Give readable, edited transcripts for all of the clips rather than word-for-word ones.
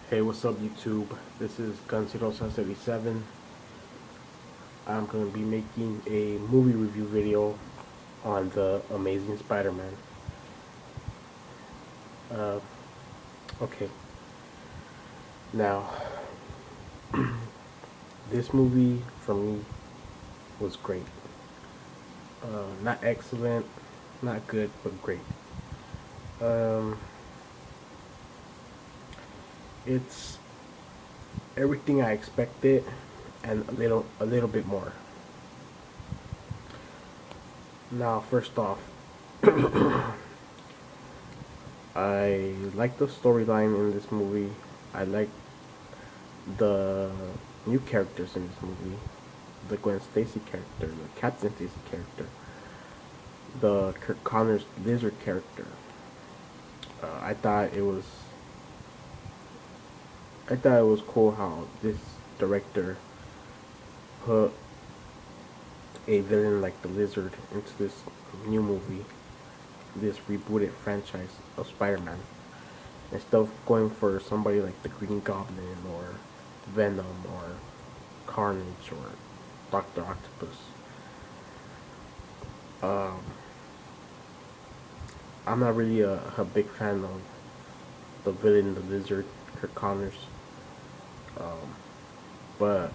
Hey, what's up, YouTube? This is Gun07. I'm going to be making a movie review video on The Amazing Spider-Man. Uh, okay, now, this movie for me was great. Not excellent, not good, but great. Um, it's everything I expected and a little bit more. Now, first off, I like the storyline in this movie. I like the new characters in this movie. The Gwen Stacy character, the Captain Stacy character, the Kirk Connors Lizard character. I thought it was cool how this director put a villain like the Lizard into this new movie, this rebooted franchise of Spider-Man, instead of going for somebody like the Green Goblin or Venom or Carnage or Doctor Octopus. Um, I'm not really a big fan of the villain, the Lizard, Kirk Connors. Um, but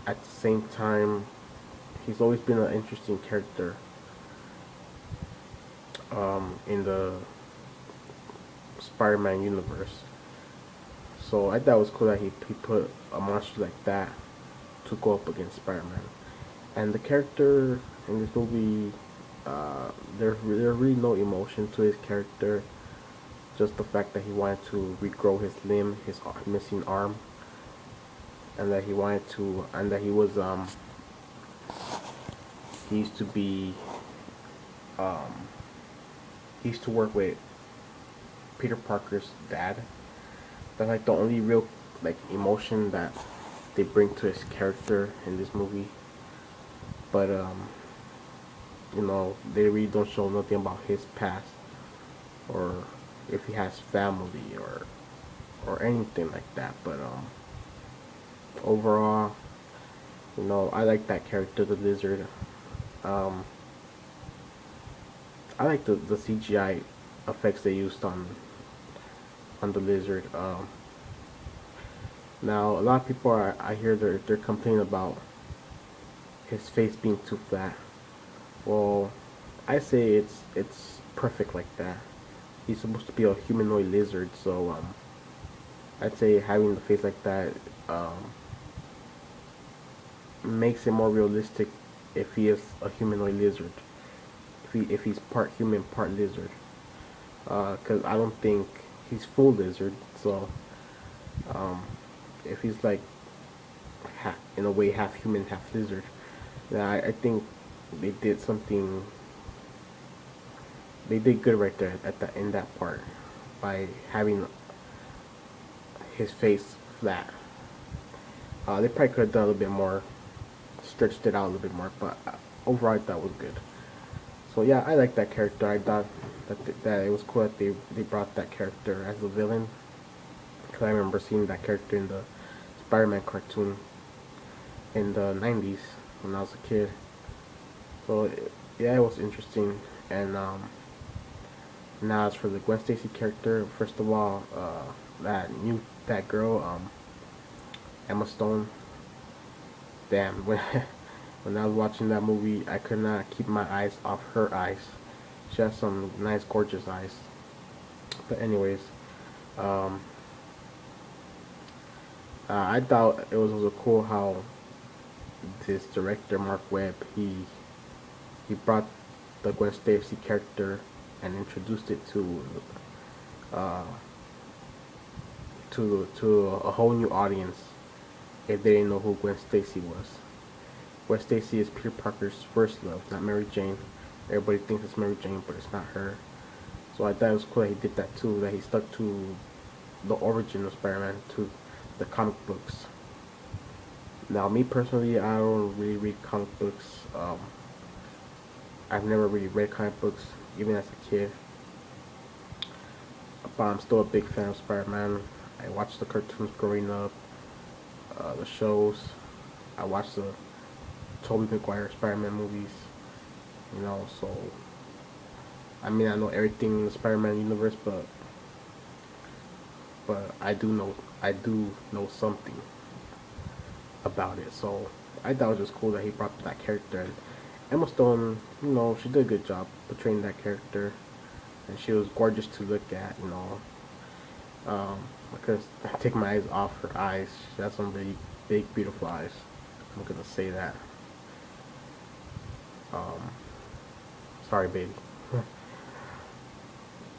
at the same time, he's always been an interesting character in the Spider-Man universe. So I thought it was cool that he put a monster like that to go up against Spider-Man. And the character in this movie, there's really no emotion to his character. Just the fact that he wanted to regrow his limb, his missing arm, and that he wanted to, and that he used to be, um, he used to work with Peter Parker's dad. That's like the only real like emotion that they bring to his character in this movie. But they really don't show nothing about his past or if he has family or anything like that. But overall, I like that character, the Lizard. Um, I like the CGI effects they used on the Lizard. Now a lot of people I hear they're complaining about his face being too flat. Well, I say it's perfect like that. He's supposed to be a humanoid lizard, so I'd say having the face like that makes it more realistic if he is a humanoid lizard. If he's part human, part lizard. Because I don't think he's full lizard. So um, if he's like half, in a way, half human, half lizard, then I think they did something. They did good right there at the in that part by having his face flat. They probably could have done a little bit more, stretched it out a little bit more, but overall I thought it was good. So yeah, I like that character. I thought that it was cool that they brought that character as a villain. Cause I remember seeing that character in the Spider-Man cartoon in the '90s when I was a kid. So yeah, it was interesting. And now as for the Gwen Stacy character, first of all, that girl, Emma Stone. Damn, when I was watching that movie, I could not keep my eyes off her eyes. She has some nice, gorgeous eyes. But anyways, um, I thought it was also cool how this director Mark Webb he brought the Gwen Stacy character and introduced it uh, to a whole new audience if they didn't know who Gwen Stacy was. Gwen Stacy is Peter Parker's first love, not Mary Jane. Everybody thinks it's Mary Jane, but it's not her. So I thought it was cool that he did that too. That he stuck to the origin of Spider-Man, to the comic books. Now, me personally, I don't really read comic books. I've never really read comic books, even as a kid. but I'm still a big fan of Spider-Man. I watched the cartoons growing up, the shows. I watched the Tobey Maguire Spider-Man movies. So I mean I know everything in the Spider-Man universe, but I do know something about it. So I thought it was just cool that he brought that character. And Emma Stone, she did a good job portraying that character, and she was gorgeous to look at. I couldn't take my eyes off her eyes. She has some really big, beautiful eyes. I'm gonna say that. Um, Sorry, baby.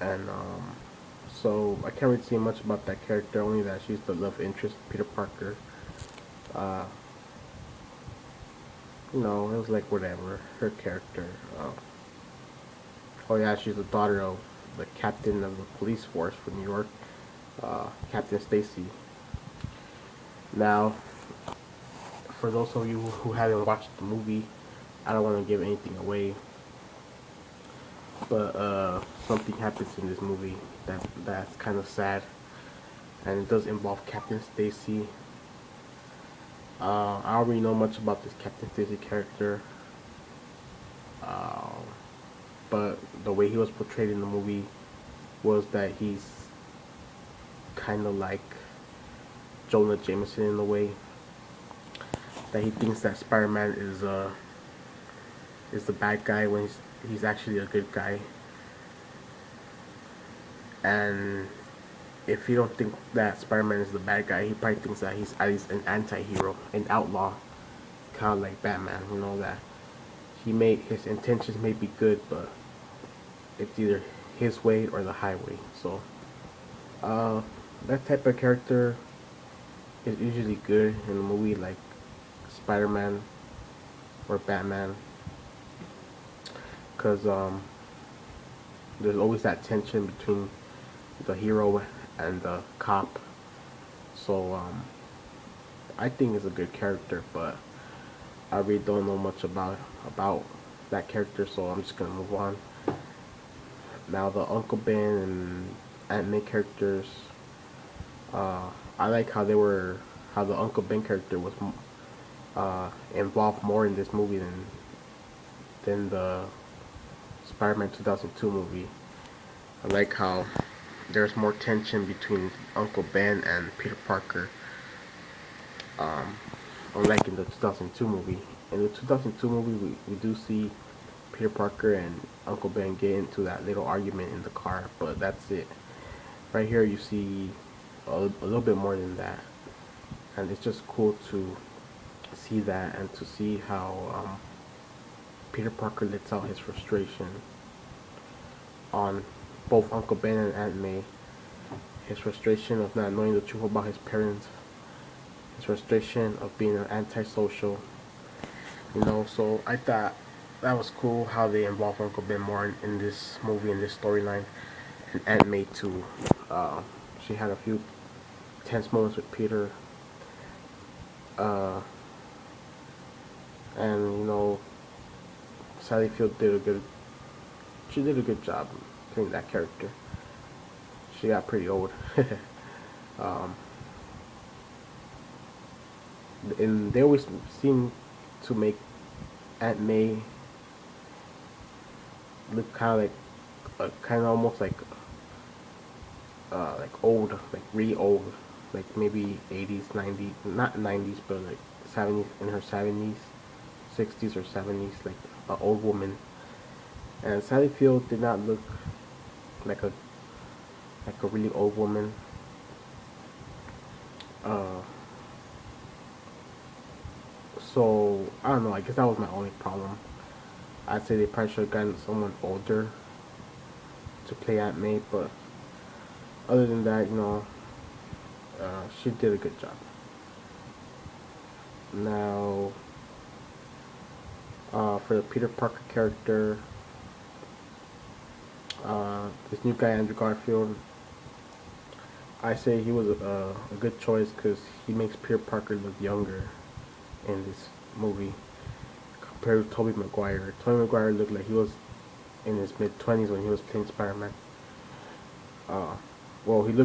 And so I can't really say much about that character. Only that she's the love interest, Peter Parker. Uh, it was like whatever her character. Oh yeah, she's the daughter of the captain of the police force for New York, Captain Stacy. Now, for those of you who haven't watched the movie, I don't want to give anything away, but something happens in this movie that's kind of sad, and it does involve Captain Stacy. I don't really know much about this Captain Stacy character, uh, but the way he was portrayed in the movie was that he's kind of like Jonah Jameson in a way. That he thinks that Spider-Man is the bad guy when he's actually a good guy. And if you don't think that Spider-Man is the bad guy, he probably thinks that he's at least an anti-hero, an outlaw, kind of like Batman. That his intentions may be good, but it's either his way or the highway. So, uh, that type of character is usually good in a movie like Spider-Man or Batman, because there's always that tension between the hero and the cop. So I think it's a good character, but I really don't know much about that character, so I'm just gonna move on. Now the Uncle Ben and Aunt May characters, I like how the Uncle Ben character was involved more in this movie than the Spider-Man 2002 movie. I like how there's more tension between Uncle Ben and Peter Parker, um, unlike in the 2002 movie. In the 2002 movie, we do see Peter Parker and Uncle Ben get into that little argument in the car, but that's it. Right here, you see a little bit more than that, and it's just cool to see that and to see how Peter Parker lets out his frustration on both Uncle Ben and Aunt May. His frustration of not knowing the truth about his parents, his frustration of being an antisocial. So I thought that was cool how they involved Uncle Ben more in this movie, in this storyline, and Aunt May too. She had a few tense moments with Peter, uh, and Sally Field she did a good job playing that character. She got pretty old. um, and they always seem to make Aunt May look kind of almost like old, like really old, like maybe 80s, 90s, not 90s, but like 70s, in her 70s, 60s or 70s, like an old woman. And Sally Field did not look like a really old woman. Uh, so I don't know. I guess that was my only problem. I'd say they probably should have gotten someone older to play Aunt May, but other than that, she did a good job. Now, for the Peter Parker character, this new guy Andrew Garfield, I say he was a good choice because he makes Peter Parker look younger in this movie compared to Tobey Maguire. Tobey Maguire looked like he was in his mid 20s when he was playing Spider-Man. well, he looked